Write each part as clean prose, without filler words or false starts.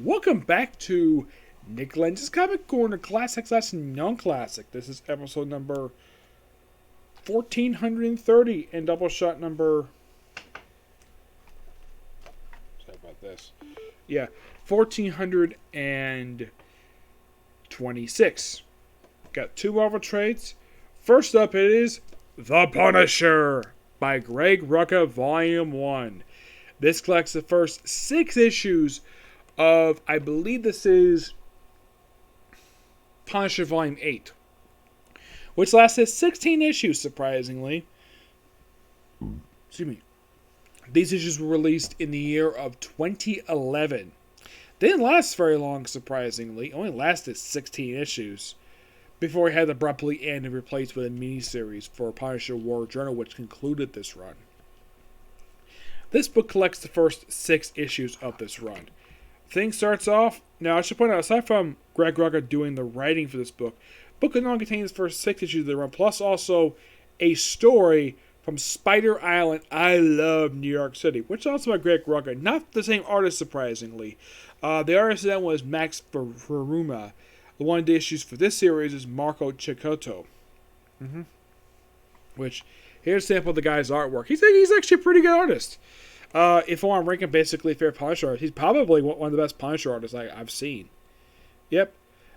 Welcome back to Nick Lenz's Comic Corner, Classic / Non-Classic. This is episode number 1430 and Doubleshot number... Sorry about this. Yeah, 1426. Got two Marvel trades. First up it is The Punisher by Greg Rucka, Volume 1. This collects the first 6 issues of, I believe this is Punisher Volume 8, which lasted 16 issues, surprisingly. Excuse me. These issues were released in the year of 2011. They didn't last very long, surprisingly. Only lasted 16 issues before it had abruptly end and replaced with a miniseries for Punisher War Journal, which concluded this run. This book collects the first 6 issues of this run. Thing starts off. Now, I should point out, aside from Greg Rucka doing the writing for this book only contains the first 6 issues of the run, plus also a story from Spider Island, I Love New York City, which is also by Greg Rucka. Not the same artist, surprisingly. The artist then was Max Veruma. The one of the issues for this series is Marco Cecotto. Which, here's a sample of the guy's artwork. He's actually a pretty good artist. If I want to rank him basically a fair Punisher artist, he's probably one of the best Punisher artists I've seen. Yep.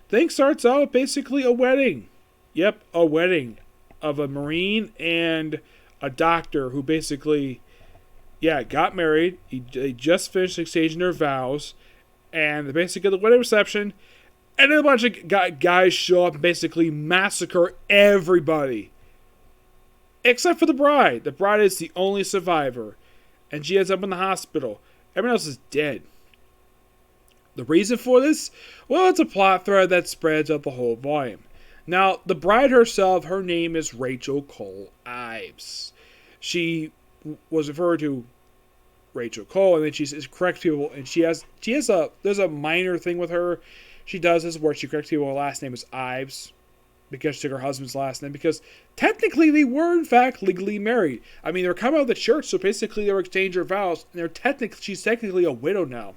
Thing starts out with basically a wedding. Yep, a wedding of a Marine and a doctor who basically, got married. They just finished exchanging their vows. And basically the wedding reception. And then a bunch of guys show up and basically massacre everybody. Except for the bride. The bride is the only survivor. And she ends up in the hospital. Everyone else is dead. The reason for this? Well, it's a plot thread that spreads out the whole volume. Now, the bride herself, her name is Rachel Cole Ives. She was referred to Rachel Cole, and then she's correct people, and there's a minor thing with her. She does this where she corrects people. Her last name is Ives, because she took her husband's last name, because technically they were in fact legally married. I mean, they were coming out of the church, so basically they were exchanging vows, and she's technically a widow now.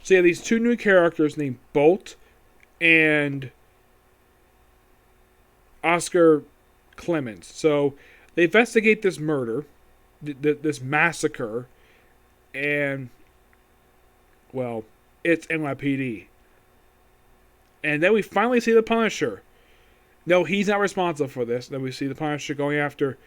So you have these two new characters named Bolt and Oscar Clemens. So they investigate this murder, this massacre, and, well, it's NYPD. And then we finally see the Punisher. No, he's not responsible for this. Then we see the Punisher going after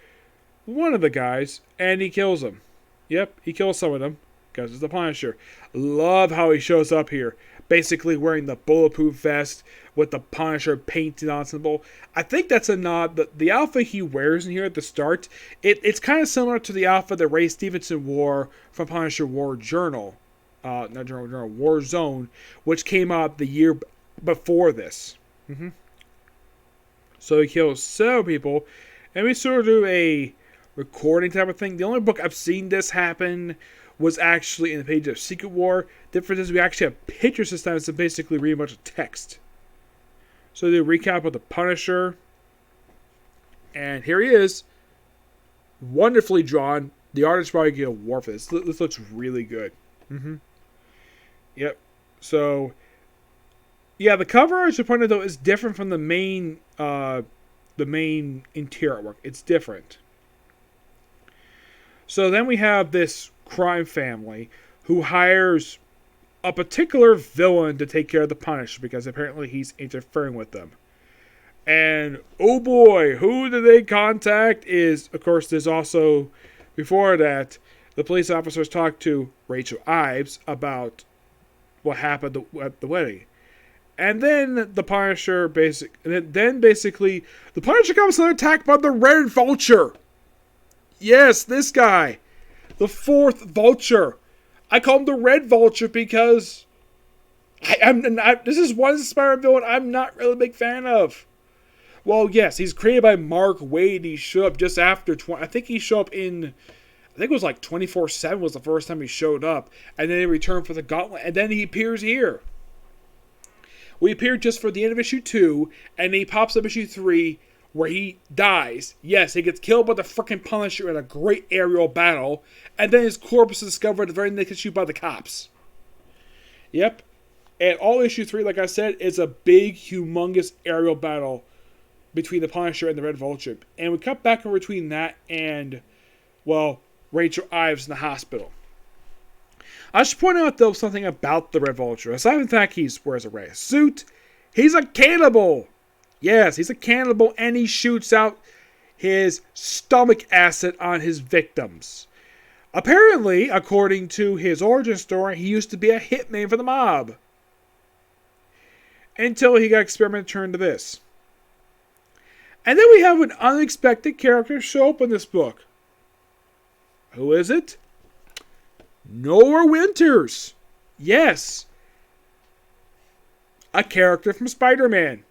one of the guys, and he kills him. Yep, he kills some of them, because it's the Punisher. Love how he shows up here. Basically wearing the bulletproof vest with the Punisher painted on symbol. I think that's a nod. The outfit he wears in here at the start, it's kind of similar to the outfit that Ray Stevenson wore from Punisher War Journal. Not Journal, War Zone, which came out the year before this. So he kills several people, and we sort of do a recording type of thing. The only book I've seen this happen was actually in the page of Secret War. Difference is we actually have pictures this time, so basically read a bunch of text. So they do a recap of the Punisher, and here he is, wonderfully drawn. The artist probably get a award for this. This looks really good. Yep. So, yeah, the cover, I should point out, though, is different from the main interior artwork. It's different. So then we have this crime family who hires a particular villain to take care of the Punisher because apparently he's interfering with them. And, oh boy, who do they contact is, of course, there's also, before that, the police officers talk to Rachel Ives about what happened at the wedding. And then the Punisher basically the Punisher comes under attack by the Red Vulture. Yes, this guy. The 4th Vulture. I call him the Red Vulture because this is one Spider-Man villain I'm not really a big fan of. Well, yes, he's created by Mark Waid. He showed up just after I think he showed up in, I think it was like 24/7 was the first time he showed up. And then he returned for the Gauntlet. And then he appears here. We appeared just for the end of issue 2. And he pops up issue 3 where he dies. Yes, he gets killed by the freaking Punisher in a great aerial battle. And then his corpse is discovered at the very next issue by the cops. Yep. And all issue 3, like I said, is a big, humongous aerial battle between the Punisher and the Red Vulture. And we cut back in between that and, well, Rachel Ives in the hospital. I should point out, though, something about the Red Vulture. Aside from the fact he wears a red suit, he's a cannibal. Yes, he's a cannibal, and he shoots out his stomach acid on his victims. Apparently, according to his origin story, he used to be a hitman for the mob. Until he got experimented turned to this. And then we have an unexpected character show up in this book. Who is it? Nora Winters. Yes. A character from SpiderMan.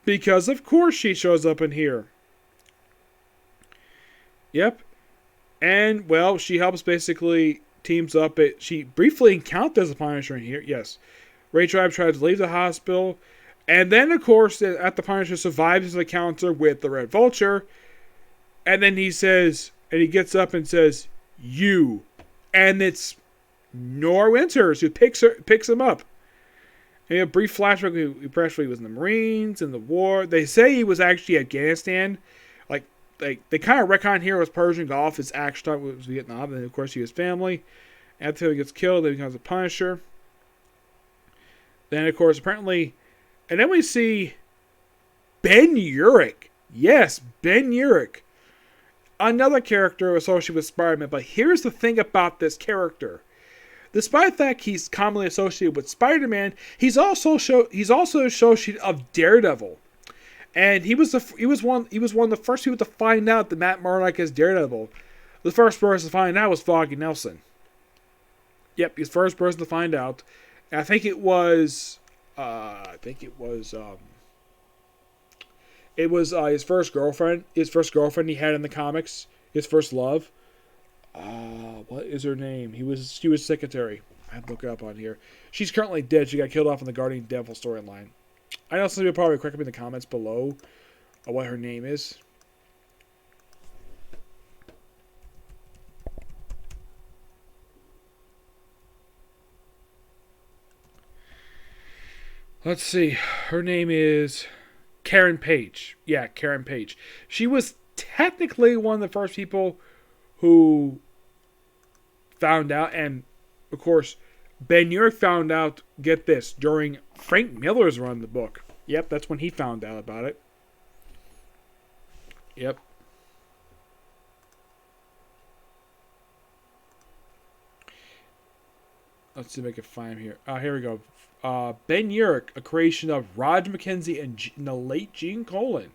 Because of course she shows up in here. Yep. And, well, she helps basically teams up. She briefly encounters the Punisher in here. Yes. Rachel Ives tries to leave the hospital. And then, of course, at the Punisher survives his encounter with the Red Vulture. And then he says, and he gets up and says, "You." And it's Nora Winters who picks him up. And a brief flashback, he practically was in the Marines, in the war. They say he was actually Afghanistan. They kind of retcon here was Persian Gulf. His action start was Vietnam. And, of course, he was family. After he gets killed, he becomes a Punisher. Then, of course, apparently... And then we see Ben Urich. Yes, Ben Urich. Another character associated with Spider-Man. But here's the thing about this character. Despite the fact he's commonly associated with Spider-Man, he's also associated of Daredevil. And he was one of the first people to find out that Matt Murdock is Daredevil. The first person to find out was Foggy Nelson. Yep, he's the first person to find out. And I think it was his first girlfriend. His first girlfriend he had in the comics. His first love. What is her name? She was secretary. I have to look it up on here. She's currently dead. She got killed off in the Guardian Devil storyline. I know some people probably correct me in the comments below what her name is. Let's see. Her name is Karen Page. Yeah, Karen Page. She was technically one of the first people who found out. And, of course, Ben Urich found out, get this, during Frank Miller's run of the book. Yep, that's when he found out about it. Yep. Let's see if I can find him here. Here we go. Ben Urich, a creation of Roger McKenzie and the late Gene Colan.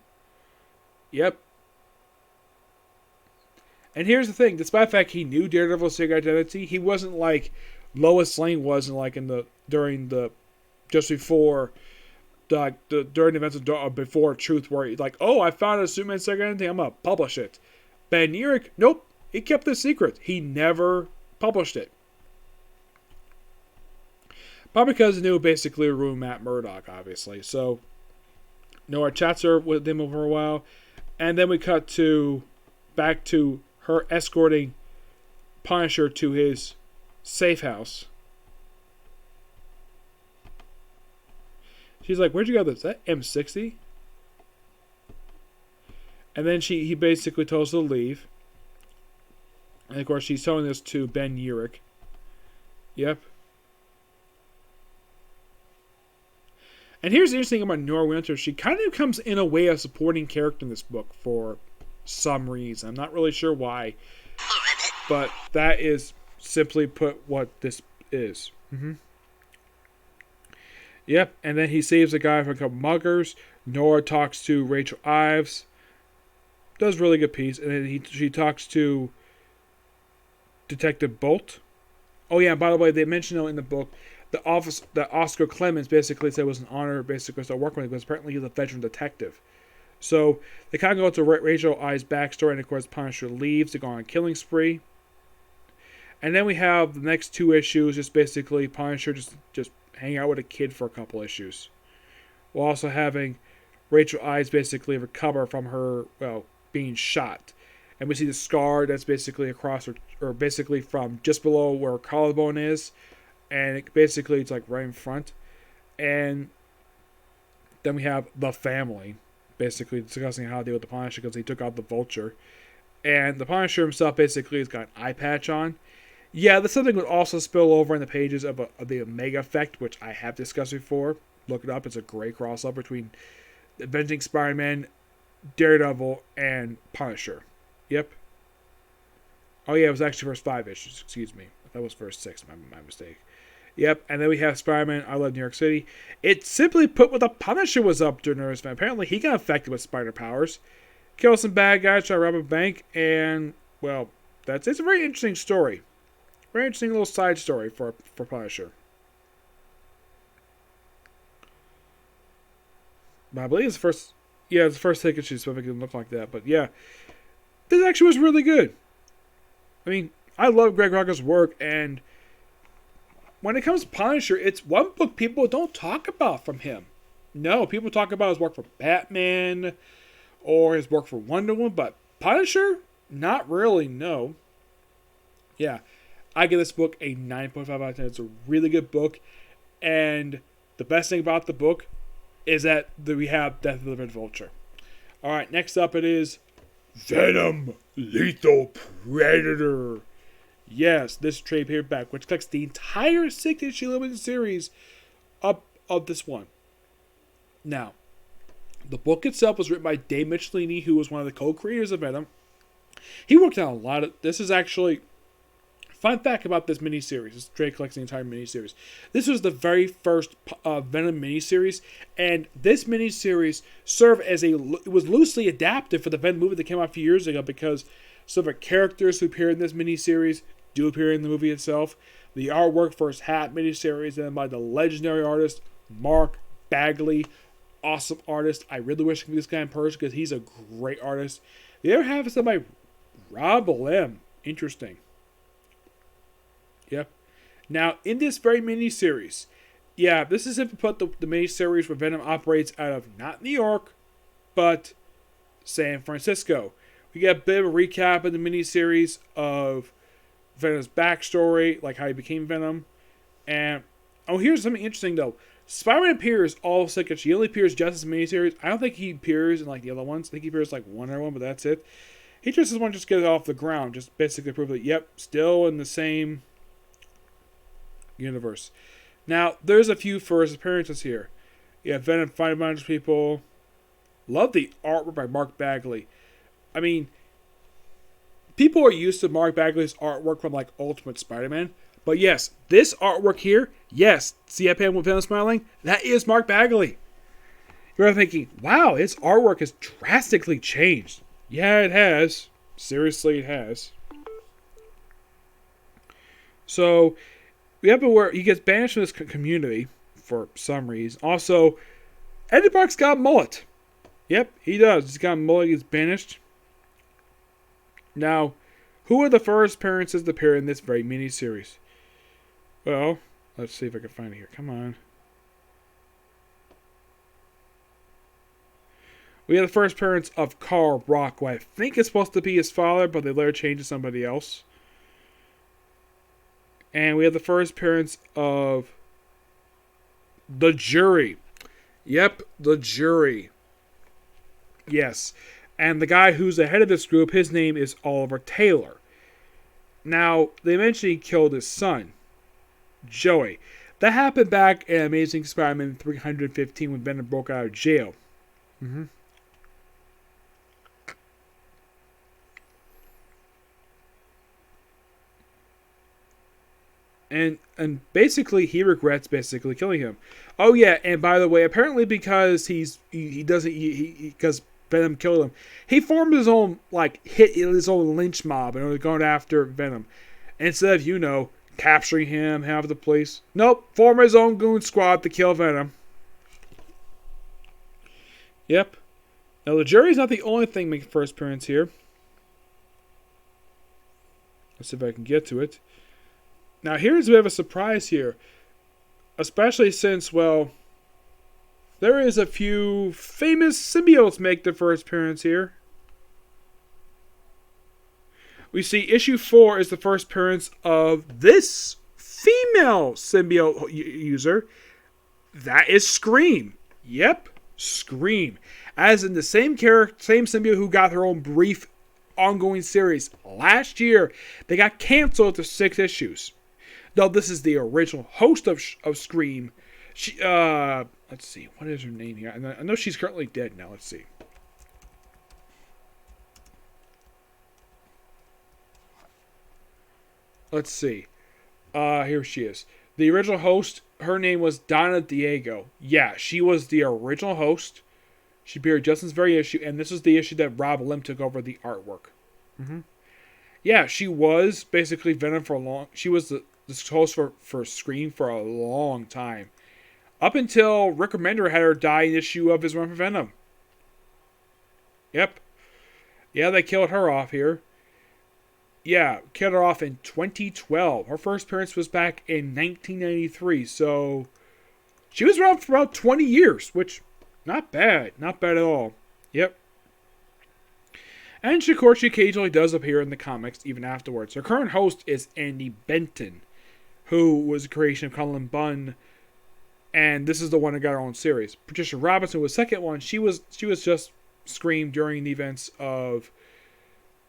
Yep. And here's the thing. Despite the fact he knew Daredevil's secret identity, he wasn't like Lois Lane was during the events of Before Truth, where he's like, oh, I found a Superman secret identity, I'm gonna publish it. Ben Urich, nope, he kept the secret. He never published it. Probably because he knew basically ruined Matt Murdock, obviously. So Nora chats her with him for a while, and then we cut back to her escorting Punisher to his safe house. She's like, where'd you go? Is that M60? And then he basically tells her to leave. And of course she's telling this to Ben Urich. Yep. And here's the interesting thing about Nora Winter. She kind of comes in a way a supporting character in this book for some reason. I'm not really sure why. But that is simply put what this is. Mm-hmm. Yep, and then he saves a guy from a couple muggers. Nora talks to Rachel Ives. Does a really good piece. And then she talks to Detective Bolt. Oh yeah, by the way, they mentioned in the book that Oscar Clemens basically said it was an honor basically to start working with him because apparently he's a veteran detective. So they kind of go to Rachel Ives' backstory, and of course Punisher leaves to go on a killing spree. And then we have the next two issues, just basically Punisher just hang out with a kid for a couple issues. While also having Rachel Ives basically recover from her, being shot. And we see the scar that's basically across her, or basically from just below where her collarbone is, and basically it's like right in front. And then we have the family, basically discussing how to deal with the Punisher because he took out the Vulture. And the Punisher himself basically has got an eye patch on. Yeah, this something would also spill over in the pages of the Omega Effect, which I have discussed before. Look it up. It's a great crossover between Avenging Spider-Man, Daredevil, and Punisher. Yep. Oh, yeah, it was actually first 5 issues. Excuse me. That was first 6. My mistake. Yep, and then we have Spider-Man, I Love New York City. It simply put what the Punisher was up during this event. Apparently, he got affected with spider powers. Killed some bad guys, tried to rob a bank, and, well, it's a very interesting story. Very interesting little side story for Punisher. But I believe it's the first... Yeah, it's the first take issue, so it didn't look like that. But, yeah. This actually was really good. I mean, I love Greg Rucka's work, and when it comes to Punisher, it's one book people don't talk about from him. No, people talk about his work for Batman or his work for Wonder Woman, but Punisher? Not really, no. Yeah, I give this book a 9.5 out of 10. It's a really good book, and the best thing about the book is that we have Death of the Red Vulture. Alright, next up it is Venom, Lethal Predator. Yes, this trade paperback, which collects the entire 6-issue limited series of this one. Now, the book itself was written by Dave Michelini, who was one of the co-creators of Venom. He worked on a lot of... This is actually... Fun fact about this miniseries. This trade collects the entire miniseries. This was the very first Venom miniseries, and this miniseries served as it was loosely adapted for the Venom movie that came out a few years ago because some of the characters who appear in this miniseries do appear in the movie itself. The artwork for his Hat miniseries done by the legendary artist Mark Bagley. Awesome artist. I really wish I could meet this guy in person because he's a great artist. The other half is done by Rob Lem. Interesting. Yep. Now, in this very mini-series, yeah, this is if you put the mini-series where Venom operates out of not New York, but San Francisco. We get a bit of a recap of the mini-series of Venom's backstory, like how he became Venom. And, oh, here's something interesting, though. Spider-Man appears all 6 issues. He only appears just as mini-series. I don't think he appears in, like, the other ones. I think he appears, like, one other one, but that's it. He just doesn't want to just get it off the ground. Just basically prove that, yep, still in the same universe. Now, there's a few first appearances here. Yeah, Venom fighting a bunch of people. Love the artwork by Mark Bagley. I mean, people are used to Mark Bagley's artwork from, like, Ultimate Spider-Man. But yes, this artwork here, yes, see that panel with Venom smiling? That is Mark Bagley. You're thinking, wow, his artwork has drastically changed. Yeah, it has. Seriously, it has. So, we have to where he gets banished from this community for some reason. Also, Eddie Brock's got a mullet. Yep, he does. He's got a mullet. He's banished. Now, who are the first appearances to appear in this very mini-series? Well, let's see if I can find it here. Come on. We have the first appearance of Carl Brock, who I think is supposed to be his father, but they later changed to somebody else. And we have the first appearance of the Jury. Yep, the Jury. Yes. And the guy who's the head of this group, his name is Oliver Taylor. Now, they mentioned he killed his son, Joey. That happened back in Amazing Spider-Man 315 when Venom broke out of jail. And basically he regrets basically killing him. Oh yeah, and by the way, apparently because because Venom killed him, he formed his own his own lynch mob and was going after Venom. And instead of capturing him, have the police, nope, form his own goon squad to kill Venom. Yep. Now the Jury's not the only thing making first appearance here. Let's see if I can get to it. Now, here's a bit of a surprise here. Especially since, well, there is a few famous symbiotes make their first appearance here. We see issue 4 is the first appearance of this female symbiote user. That is Scream. Yep, Scream. As in the same symbiote who got her own brief ongoing series last year. They got canceled after 6 issues. Though this is the original host of Scream. She, let's see, what is her name here? I know she's currently dead now. Let's see. Let's see. Here she is. The original host, her name was Donna Diego. Yeah, she was the original host. She appeared just in this very issue, and this was the issue that Rob Lim took over the artwork. Mm-hmm. Yeah, she was basically Venom for a long... She was the host for Scream for a long time. Up until Rick Remender had her die in issue of his run for Venom. Yep. Yeah, they killed her off here. Yeah, killed her off in 2012. Her first appearance was back in 1993, so... She was around for about 20 years, which... Not bad. Not bad at all. Yep. And of course, she occasionally does appear in the comics even afterwards. Her current host is Andy Benton, who was a creation of Colin Bunn, and this is the one that got her own series. Patricia Robinson was the second one. She was just Scream during the events of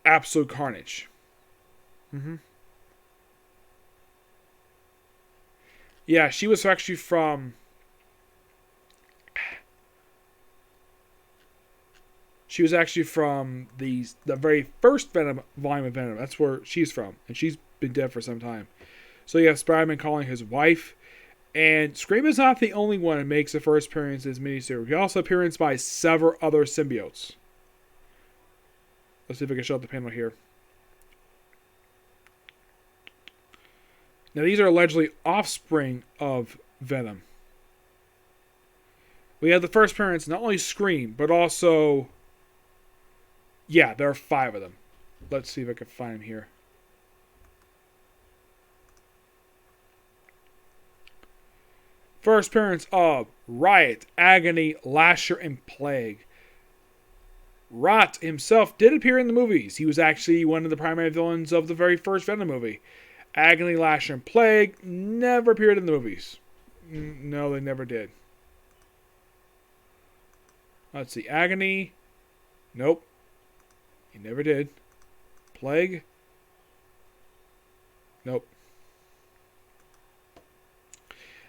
Absolute Carnage. Mm-hmm. Yeah, she was actually from... She was actually from the very first Venom volume of Venom. That's where she's from. And she's been dead for some time. So you have SpiderMan calling his wife. And Scream is not the only one that makes the first appearance in this miniseries. He also appears by several other symbiotes. Let's see if I can show up the panel here. Now these are allegedly offspring of Venom. We have the first appearance, not only Scream, but also... Yeah, there are 5 of them. Let's see if I can find them here. First appearance of Riot, Agony, Lasher, and Plague. Rot himself did appear in the movies. He was actually one of the primary villains of the very first Venom movie. Agony, Lasher, and Plague never appeared in the movies. No, they never did. Let's see. Agony. Nope. He never did. Plague. Nope.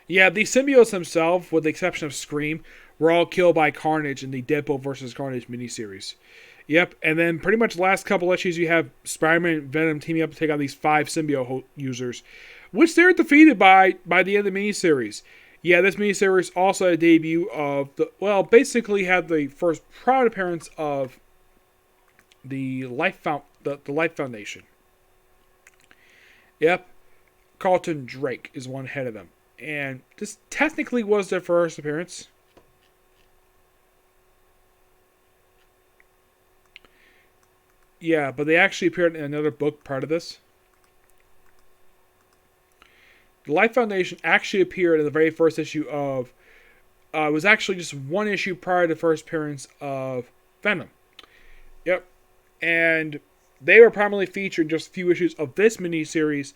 Yeah, the symbiotes themselves, with the exception of Scream, were all killed by Carnage in the Deadpool vs. Carnage miniseries. Yep, and then pretty much the last couple issues you have Spider-Man and Venom teaming up to take on these 5 symbiote users, which they're defeated by the end of the miniseries. Yeah, this miniseries also had a debut of basically had the first proud appearance of the Life Foundation. Yep, Carlton Drake is one head of them, and this technically was their first appearance. Yeah, but they actually appeared in another book part of this. The Life Foundation actually appeared in the very first issue of... it was actually just one issue prior to the first appearance of Venom. Yep. And they were primarily featured in just a few issues of this miniseries.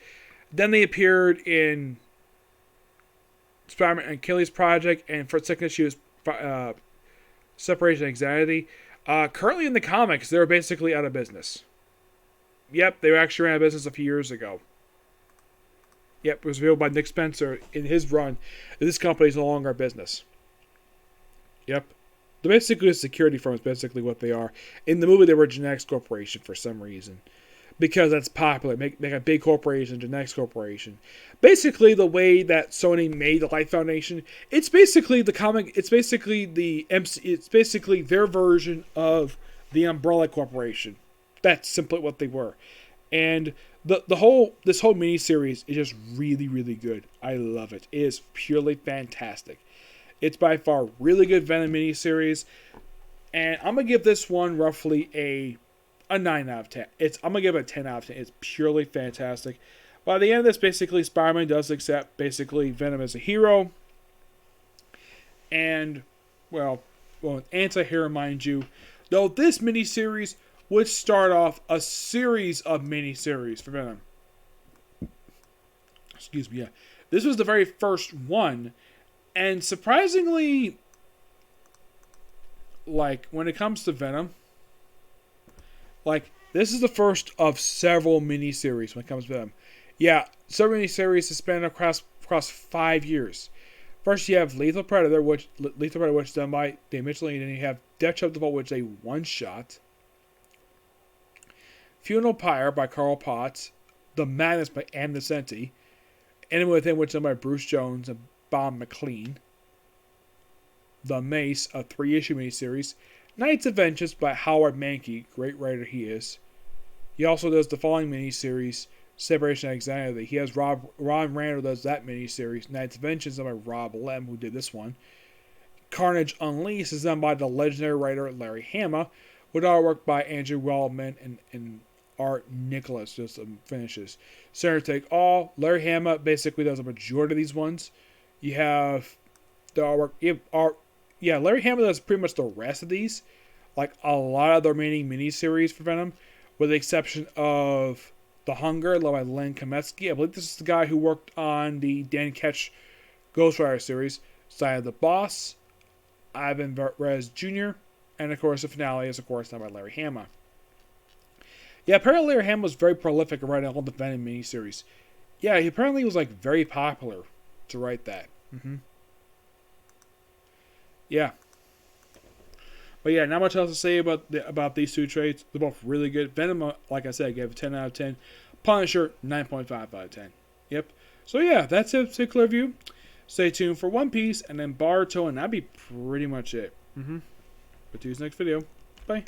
Then they appeared in Spider-Man and Achilles Project, and for the second issue is Separation Anxiety. Currently in the comics, they're basically out of business. Yep, they were actually ran out of business a few years ago. Yep, it was revealed by Nick Spencer in his run that this company is no longer a business. Yep. They're basically a security firm is basically what they are. In the movie, they were a genetics corporation for some reason. Because that's popular. Make a big corporation, genetics corporation. Basically, the way that Sony made the Life Foundation, it's basically the comic, it's basically it's basically their version of the Umbrella Corporation. That's simply what they were. And this whole miniseries is just really, really good. I love it. It is purely fantastic. It's by far really good Venom miniseries. And I'm going to give this one roughly a 9 out of 10. I'm going to give it a 10 out of 10. It's purely fantastic. By the end of this, basically, Spider-Man does accept, basically, Venom as a hero. And, well, an anti-hero, mind you. Though this miniseries would start off a series of miniseries for Venom. Excuse me, yeah. This was the very first one. And surprisingly, like, when it comes to Venom, like, this is the first of several miniseries when it comes to Venom. Yeah, several miniseries that span across 5 years. First, you have Lethal Predator, which is done by Dave Mitchell, and then you have Death Trap the Vault, which is a one-shot. Funeral Pyre by Carl Potts. The Madness by Ann Nesenti. Enemy Within, which is done by Bruce Jones and Bob McLean. The Mace, a 3-issue miniseries. Knight's Adventures by Howard Mankey. Great writer he is. He also does the following miniseries, Separation and Anxiety. He has Ron Randall does that miniseries. Knight's Adventures done by Rob Lem, who did this one. Carnage Unleashed is done by the legendary writer Larry Hama, with artwork by Andrew Wellman and Art Nicholas, just finishes. Center Take All, Larry Hama basically does a majority of these ones. You have the artwork. Larry Hama does pretty much the rest of these. Like a lot of the remaining miniseries for Venom, with the exception of The Hunger, led by Len Kametsky. I believe this is the guy who worked on the Dan Ketch Ghost Rider series. Side of the Boss, Ivan Rez Jr., and of course the finale is of course done by Larry Hama. Yeah, apparently Larry Hama was very prolific in writing all the Venom miniseries. Yeah, he apparently was like very popular to write that. Yeah. But yeah, not much else to say about these two trades. They're both really good. Venom, like I said, I gave a 10 out of 10. Punisher, 9.5 out of 10. Yep. So yeah, that's it. Particular review. Stay tuned for One Piece and then Boruto, and that'd be pretty much it. But to you next video. Bye.